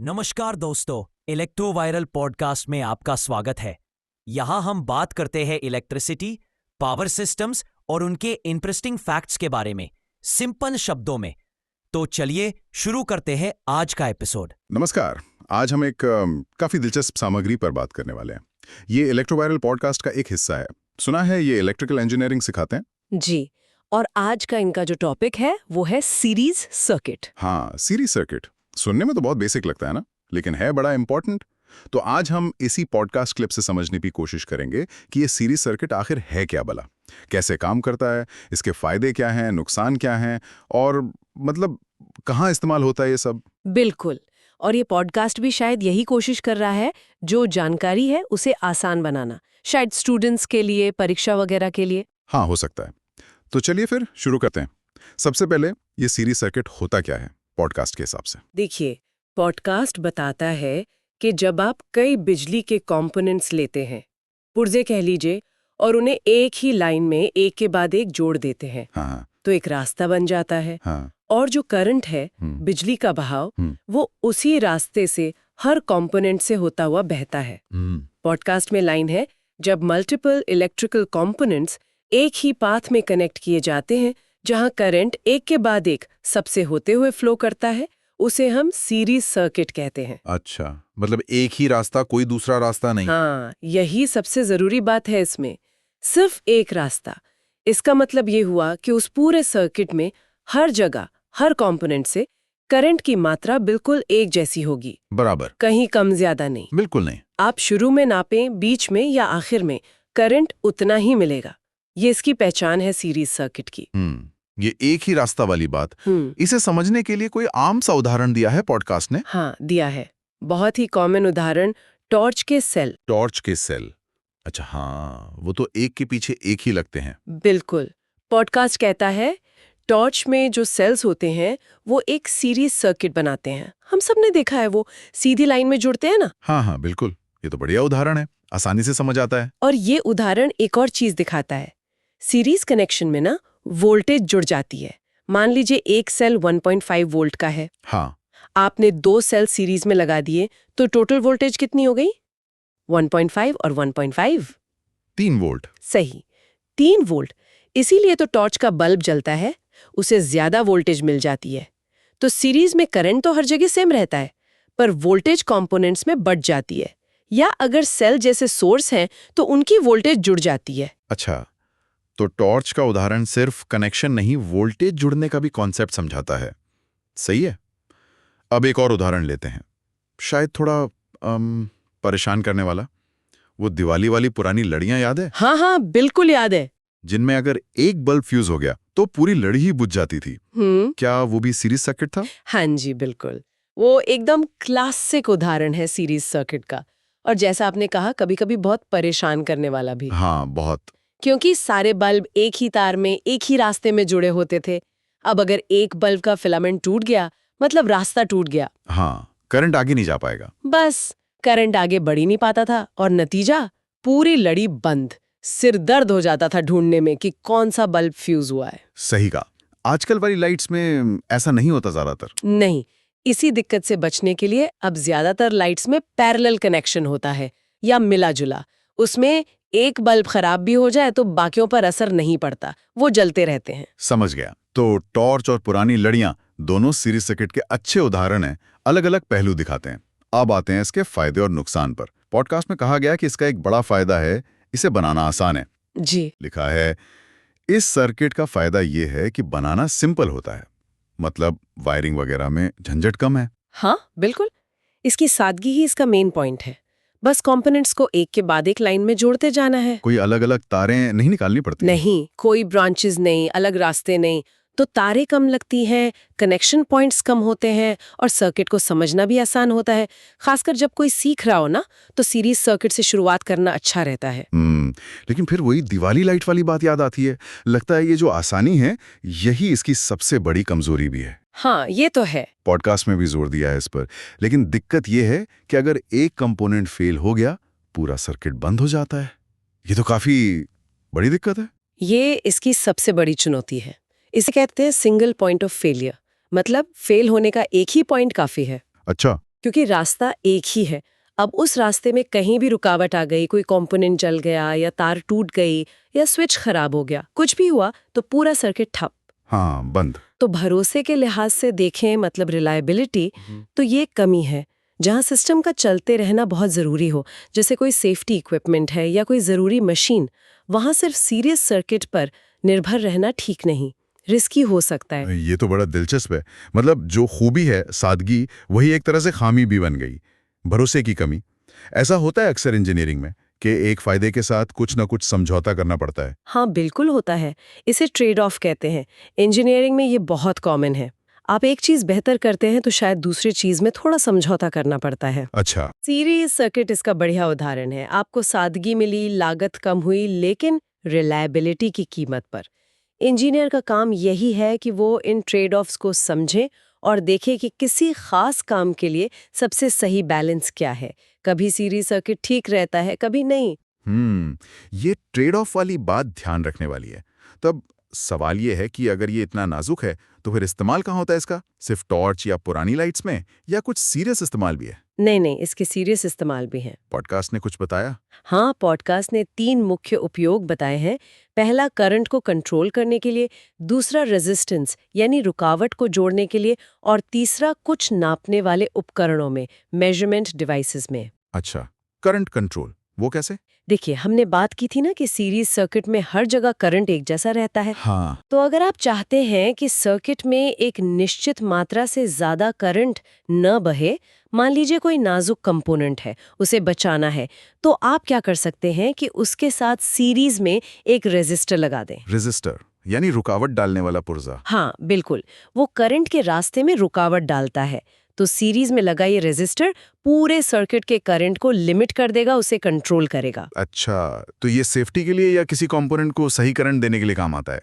नमस्कार दोस्तों, electro viral podcast में आपका स्वागत है। यहाँ हम बात करते हैं इलेक्ट्रिसिटी, पावर सिस्टम्स और उनके इंटरेस्टिंग फैक्ट्स के बारे में, सिंपल शब्दों में। तो चलिए शुरू करते हैं आज का एपिसोड। नमस्कार। आज हम एक काफी दिलचस्प सामग्री पर बात करने वाले हैं। ये इलेक्ट्रो वायरल पॉडकास्ट का एक हिस्सा है। सुना है ये इलेक्ट्रिकल इंजीनियरिंग सिखाते हैं। जी, और आज का इनका जो टॉपिक है वो है सीरीज सर्किट। हाँ, सीरीज सर्किट सुनने में तो बहुत बेसिक लगता है ना, लेकिन है बड़ा इंपॉर्टेंट। तो आज हम इसी पॉडकास्ट क्लिप से समझने की कोशिश करेंगे कि ये सीरीज सर्किट आखिर है क्या भला, कैसे काम करता है, इसके फायदे क्या हैं, नुकसान क्या हैं और मतलब कहाँ इस्तेमाल होता है ये सब। बिल्कुल, और ये पॉडकास्ट भी शायद यही कोशिश कर रहा है, जो जानकारी है उसे आसान बनाना, शायद स्टूडेंट्स के लिए, परीक्षा वगैरह के लिए। हाँ, हो सकता है। तो चलिए फिर शुरू करते हैं। सबसे पहले ये सीरीज सर्किट होता क्या है पॉडकास्ट के हिसाब से। देखिए, पॉडकास्ट बताता है कि जब आप कई बिजली के कंपोनेंट्स लेते हैं, पुर्जे कह लीजिए, और उन्हें एक ही लाइन में एक के बाद एक जोड़ देते हैं, हाँ तो एक रास्ता बन जाता है। हाँ। और जो करंट है, बिजली का बहाव, वो उसी रास्ते से हर कंपोनेंट से होता हुआ बहता है। पॉडकास्ट में लाइन है, जब मल्टीपल इलेक्ट्रिकल कंपोनेंट्स एक ही पाथ में कनेक्ट किए जाते हैं, जहां करंट एक के बाद एक सबसे होते हुए फ्लो करता है, उसे हम सीरीज सर्किट कहते हैं। अच्छा, मतलब एक ही रास्ता, कोई दूसरा रास्ता नहीं। हाँ, यही सबसे जरूरी बात है इसमें, सिर्फ एक रास्ता। इसका मतलब ये हुआ कि उस पूरे सर्किट में हर जगह, हर कंपोनेंट से करंट की मात्रा बिल्कुल एक जैसी होगी, बराबर, कहीं कम ज्यादा नहीं। बिल्कुल नहीं। आप शुरू में नापें, बीच में या आखिर में, करंट उतना ही मिलेगा। ये इसकी पहचान है सीरीज सर्किट की। ये एक ही रास्ता वाली बात, इसे समझने के लिए कोई आम सा उदाहरण दिया है पॉडकास्ट ने? हाँ, दिया है। बहुत ही कॉमन उदाहरण, टॉर्च के सेल। टॉर्च के सेल। अच्छा हाँ, वो तो एक के पीछे एक ही लगते हैं। बिल्कुल। पॉडकास्ट कहता है, टॉर्च में जो सेल्स होते हैं वो एक सीरीज सर्किट बनाते हैं। हम सब ने देखा है, वो सीधी लाइन में जुड़ते हैं ना। हाँ हाँ बिल्कुल, ये तो बढ़िया उदाहरण है, आसानी से समझ आता है। और ये उदाहरण एक और चीज दिखाता है, सीरीज कनेक्शन में ना वोल्टेज जुड़ जाती है। मान लीजिए एक सेल 1.5 वोल्ट का है। हाँ, आपने 2 सेल सीरीज में लगा दिए, तो टोटल वोल्टेज कितनी हो गई? 1.5 और 1.5। 3 वोल्ट। सही, 3 वोल्ट। इसीलिए तो टॉर्च का बल्ब जलता है, उसे ज्यादा वोल्टेज मिल जाती है। तो सीरीज में करंट तो हर जगह सेम रहता है, पर वोल्टेज कंपोनेंट्स में बढ़ जाती है। या अगर सेल जैसे सोर्स हैं, तो उनकी वोल्टेज जुड़ जाती है। अच्छा, तो टॉर्च का उदाहरण सिर्फ कनेक्शन नहीं, वोल्टेज जुड़ने का भी कॉन्सेप्ट समझाता है। सही है। अब एक और उदाहरण लेते हैं, शायद थोड़ा परेशान करने वाला। वो दिवाली वाली पुरानी लड़ियां याद है? हाँ हाँ, बिल्कुल याद है। जिनमें अगर एक बल्ब फ्यूज हो गया तो पूरी लड़ी ही बुझ जाती थी। क्या वो भी सीरीज सर्किट था? हाँ जी, बिल्कुल। वो एकदम क्लासिक उदाहरण है सीरीज सर्किट का। और जैसा आपने कहा, कभी-कभी बहुत परेशान करने वाला भी। हाँ, बहुत। क्योंकि सारे बल्ब एक ही तार में, एक ही रास्ते में जुड़े होते थे। अब अगर एक बल्ब का फिलामेंट टूट गया, मतलब रास्ता टूट गया। हाँ, करंट आगे नहीं जा पाएगा। बस, करंट आगे बढ़ ही नहीं पाता था, और नतीजा, पूरी लड़ी बंद। सिर दर्द हो जाता था ढूंढने में कि कौन सा बल्ब फ्यूज हुआ है। सही कहा। आजकल वाली लाइट्स में ऐसा नहीं होता ज्यादातर। नहीं, इसी दिक्कत से बचने के लिए अब ज्यादातर लाइट्स में पैरेलल कनेक्शन होता है, या मिला जुला। उसमें एक बल्ब खराब भी हो जाए तो बाकियों पर असर नहीं पड़ता, वो जलते रहते हैं। समझ गया। तो टॉर्च और पुरानी लड़ियां दोनों सीरीज सर्किट के अच्छे उदाहरण हैं, अलग अलग पहलू दिखाते हैं। अब आते हैं इसके फायदे और नुकसान पर। पॉडकास्ट में कहा गया कि इसका एक बड़ा फायदा है, इसे बनाना आसान है। जी, लिखा है, इस सर्किट का फायदा ये है कि बनाना सिंपल होता है, मतलब वायरिंग वगैरह में झंझट कम है। हाँ बिल्कुल। इसकी सादगी ही इसका मेन पॉइंट है। बस कंपोनेंट्स को एक के बाद एक लाइन में जोड़ते जाना है। कोई अलग अलग तारें नहीं निकालनी पड़ती। नहीं, कोई ब्रांचेस नहीं, अलग रास्ते नहीं। तो तारें कम लगती हैं, कनेक्शन पॉइंट्स कम होते हैं, और सर्किट को समझना भी आसान होता है। खासकर जब कोई सीख रहा हो ना, तो सीरीज सर्किट से शुरुआत करना अच्छा रहता है। लेकिन फिर वही दिवाली लाइट वाली बात याद आती है। लगता है ये जो आसानी है, यही इसकी सबसे बड़ी कमजोरी भी है। हाँ, ये तो है। पॉडकास्ट में भी जोर दिया है इस पर। लेकिन दिक्कत ये है कि अगर एक कंपोनेंट फेल हो गया, पूरा सर्किट बंद हो जाता है। ये तो काफी बड़ी दिक्कत है। ये इसकी सबसे बड़ी चुनौती है। इसे कहते हैं सिंगल पॉइंट ऑफ फेलियर, मतलब फेल होने का एक ही पॉइंट काफी है। अच्छा, क्योंकि रास्ता एक ही है। अब उस रास्ते में कहीं भी रुकावट आ गई, कोई कंपोनेंट जल गया या तार टूट गई या स्विच खराब हो गया, कुछ भी हुआ तो पूरा सर्किट ठप। हाँ, बंद। तो भरोसे के लिहाज से देखें, मतलब रिलायबिलिटी, तो ये कमी है। जहां सिस्टम का चलते रहना बहुत जरूरी हो, जैसे कोई सेफ्टी इक्विपमेंट है या कोई जरूरी मशीन, वहां सिर्फ सीरियस सर्किट पर निर्भर रहना ठीक नहीं, रिस्की हो सकता है। ये तो बड़ा दिलचस्प है। मतलब जो खूबी है, सादगी, वही एक तरह से खामी भी बन गई। भरोसे की कमी। ऐसा होता है अक्सर इंजीनियरिंग में कि एक फायदे के साथ कुछ ना कुछ समझौता करना पड़ता है। हाँ, बिल्कुल होता है। इसे ट्रेड ऑफ कहते हैं। इंजीनियरिंग में ये बहुत कॉमन है। आप एक चीज बेहतर करते हैं तो शायद दूसरी चीज में थोड़ा समझौता करना पड़ता है। अच्छा। सीरीज सर्किट इसका बढ़िया उदाहरण है। आपको सादगी मिली, लागत कम हुई, लेकिन रिलायबिलिटी की कीमत पर। इंजीनियर का काम यही है कि वो इन ट्रेड ऑफ्स को समझे और देखे कि किसी खास काम के लिए सबसे सही बैलेंस क्या है। कभी सीरीज सर्किट ठीक रहता है, कभी नहीं। ये ट्रेड ऑफ वाली बात ध्यान रखने वाली है। तब सवाल ये है कि अगर ये इतना नाजुक है तो फिर इस्तेमाल कहाँ होता है इसका? सिर्फ टॉर्च या पुरानी लाइट्स में, या कुछ सीरियस इस्तेमाल भी है? नहीं, इसके सीरियस इस्तेमाल भी हैं। पॉडकास्ट ने कुछ बताया? हाँ, पॉडकास्ट ने 3 मुख्य उपयोग बताए हैं। पहला, करंट को कंट्रोल करने के लिए, दूसरा रेजिस्टेंस यानी रुकावट को जोड़ने के लिए, और तीसरा कुछ नापने वाले उपकरणों में, मेजरमेंट डिवाइसेस में। अच्छा, करंट कंट्रोल, वो कैसे? देखिए, हमने बात की थी ना कि सीरीज सर्किट में हर जगह करंट एक जैसा रहता है। हाँ। तो अगर आप चाहते हैं कि सर्किट में एक निश्चित मात्रा से ज्यादा करंट न बहे, मान लीजिए कोई नाजुक कंपोनेंट है, उसे बचाना है, तो आप क्या कर सकते हैं कि उसके साथ सीरीज में एक रेजिस्टर लगा दें। रेजिस्टर यानी रुकावट डालने वाला पुर्जा। हाँ, बिल्कुल। वो करंट के रास्ते में रुकावट डालता है। तो सीरीज में लगा ये रेजिस्टर पूरे सर्किट के करंट को लिमिट कर देगा, उसे कंट्रोल करेगा। अच्छा, तो ये सेफ्टी के लिए या किसी कंपोनेंट को सही करंट देने के लिए काम आता है।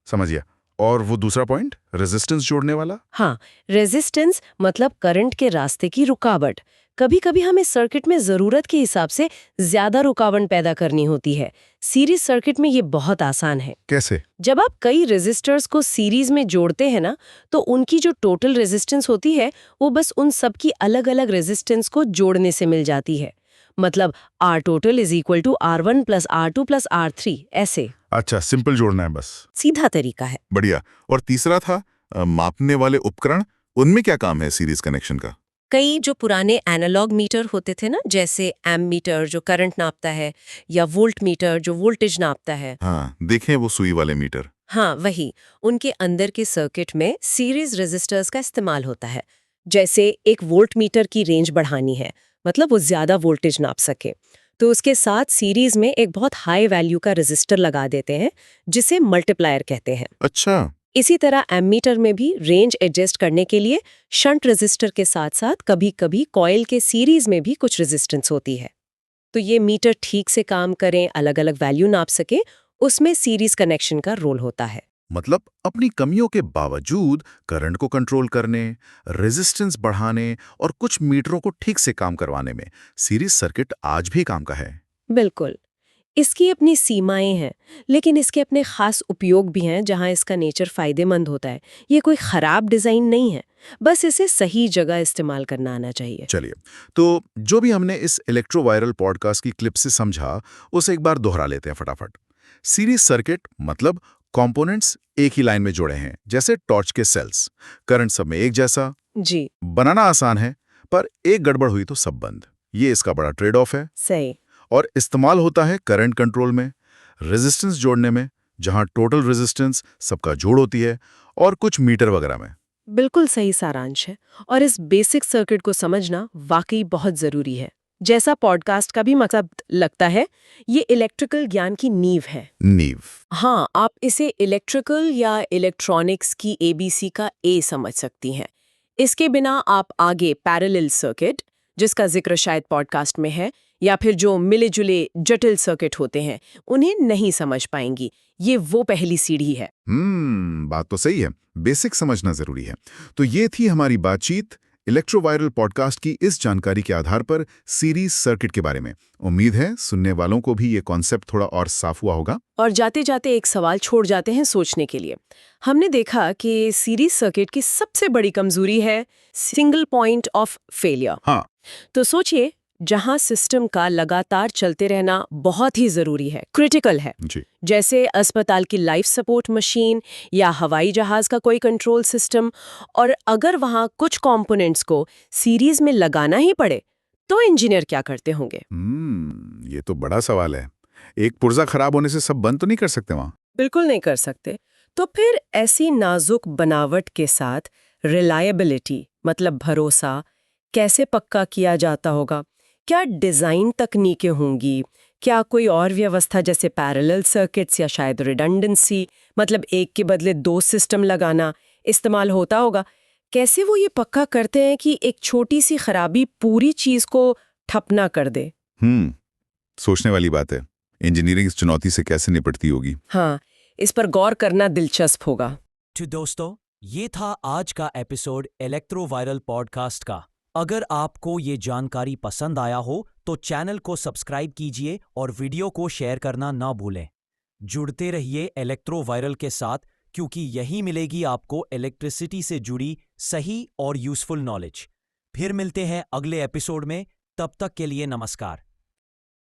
समझ गया। और वो दूसरा पॉइंट, रेजिस्टेंस जोड़ने वाला? हाँ, रेजिस्टेंस मतलब करंट के रास्ते की रुकावट। कभी कभी हमें सर्किट में जरूरत के हिसाब से ज्यादा रुकावट पैदा करनी होती है। सीरीज सर्किट में ये बहुत आसान है। कैसे? जब आप कई रेजिस्टर्स को सीरीज में जोड़ते हैं ना, तो उनकी जो टोटल रेजिस्टेंस होती है, वो बस उन सब की अलग-अलग रेजिस्टेंस को जोड़ने से मिल जाती है। मतलब R total is equal to R1 plus R2 plus R3, ऐसे। अच्छा, सिंपल जोड़ना है बस। सीधा तरीका है। बढ़िया। और तीसरा था मापने वाले उपकरण, उनमें क्या काम है सीरीज कनेक्शन का? कई जो पुराने एनालॉग मीटर होते थे ना, जैसे एम मीटर जो करंट नापता है, या वोल्ट मीटर जो वोल्टेज नापता है। हाँ, देखें वो सुई वाले मीटर। हाँ, वही। उनके अंदर के सर्किट में सीरीज रेजिस्टर्स का इस्तेमाल होता है। जैसे एक वोल्ट मीटर की रेंज बढ़ानी है, मतलब वो ज्यादा वोल्टेज नाप सके, तो उसके साथ सीरीज में एक बहुत हाई वैल्यू का रेजिस्टर लगा देते हैं, जिसे मल्टीप्लायर कहते हैं। अच्छा। इसी तरह एमीटर में भी रेंज एडजस्ट करने के लिए शंट रेजिस्टर के साथ साथ कभी-कभी कॉइल के सीरीज में भी कुछ रेजिस्टेंस होती है। तो ये मीटर ठीक से काम करें, अलग-अलग वैल्यू नाप सके, उसमें सीरीज कनेक्शन का रोल होता है। मतलब अपनी कमियों के बावजूद करंट को कंट्रोल करने, रेजिस्टेंस बढ़ाने और कुछ मीटरों को ठीक से काम करवाने में सीरीज सर्किट आज भी काम का है। बिल्कुल। इसकी अपनी सीमाएं हैं, लेकिन इसके अपने खास उपयोग भी हैं जहां इसका नेचर फायदेमंद होता है। ये कोई खराब डिजाइन नहीं है, बस इसे सही जगह इस्तेमाल करना आना चाहिए। चलिए, तो जो भी हमने इस इलेक्ट्रोवायरल पॉडकास्ट की क्लिप से समझा, उसे एक बार दोहरा लेते हैं फटाफट। सीरीज सर्किट मतलब कंपोनेंट्स एक ही लाइन में जुड़े हैं, जैसे टॉर्च के सेल्स। करंट सब में एक जैसा, जी, बनाना आसान है, पर एक गड़बड़ हुई तो सब बंद। ये इसका बड़ा ट्रेड ऑफ है। सही। और इस्तेमाल होता है करंट कंट्रोल में, रेजिस्टेंस जोड़ने में, जहां टोटल रेजिस्टेंस सबका जोड़ होती है, और कुछ मीटर वगैरह में। बिल्कुल सही सारांश है। और इस बेसिक सर्किट को समझना वाकई बहुत जरूरी है। जैसा पॉडकास्ट का भी मकसद लगता है, ये इलेक्ट्रिकल ज्ञान की नींव है। नींव। हाँ, आप इसे इलेक्ट्रिकल या इलेक्ट्रॉनिक्स की ABC का A समझ सकती हैं। इसके बिना आप आगे पैरेलल सर्किट, जिसका जिक्र शायद पॉडकास्ट में है, या फिर जो मिले जुले जटिल सर्किट होते हैं, उन्हें नहीं समझ पाएंगी। ये वो पहली सीढ़ी है। बात तो सही है, बेसिक समझना जरूरी है। तो ये थी हमारी बातचीत इलेक्ट्रोवायरल पॉडकास्ट की इस जानकारी के आधार पर सीरीज सर्किट के बारे में। उम्मीद है सुनने वालों को भी ये कॉन्सेप्ट थोड़ा और साफ हुआ होगा। और जाते जाते एक सवाल छोड़ जाते हैं सोचने के लिए। हमने देखा कि सीरीज सर्किट की सबसे बड़ी कमजोरी है सिंगल पॉइंट ऑफ फेलियर। हाँ। तो सोचिए, जहां सिस्टम का लगातार चलते रहना बहुत ही जरूरी है, क्रिटिकल है, जी। जैसे अस्पताल की लाइफ सपोर्ट मशीन या हवाई जहाज का कोई कंट्रोल सिस्टम, और अगर वहां कुछ कंपोनेंट्स को सीरीज में लगाना ही पड़े तो इंजीनियर क्या करते होंगे? ये तो बड़ा सवाल है। एक पुर्जा खराब होने से सब बंद तो नहीं कर सकते वहां। बिल्कुल नहीं कर सकते। तो फिर ऐसी नाजुक बनावट के साथ रिलायबिलिटी मतलब भरोसा कैसे पक्का किया जाता होगा? क्या डिजाइन तकनीकें होंगी? क्या कोई और व्यवस्था जैसे पैरेलल सर्किट्स या शायद रिडंडेंसी मतलब एक के बदले 2 सिस्टम लगाना इस्तेमाल होता होगा? कैसे वो ये पक्का करते हैं कि एक छोटी सी खराबी पूरी चीज को ठप ना कर दे? सोचने वाली बात है। इंजीनियरिंग इस चुनौती से कैसे निपटती होगी? हाँ, इस पर गौर करना दिलचस्प होगा। तो दोस्तों, ये था आज का एपिसोड इलेक्ट्रोवायरल पॉडकास्ट का। अगर आपको ये जानकारी पसंद आया हो तो चैनल को सब्सक्राइब कीजिए और वीडियो को शेयर करना ना भूलें। जुड़ते रहिए इलेक्ट्रोवायरल के साथ, क्योंकि यही मिलेगी आपको इलेक्ट्रिसिटी से जुड़ी सही और यूजफुल नॉलेज। फिर मिलते हैं अगले एपिसोड में। तब तक के लिए नमस्कार।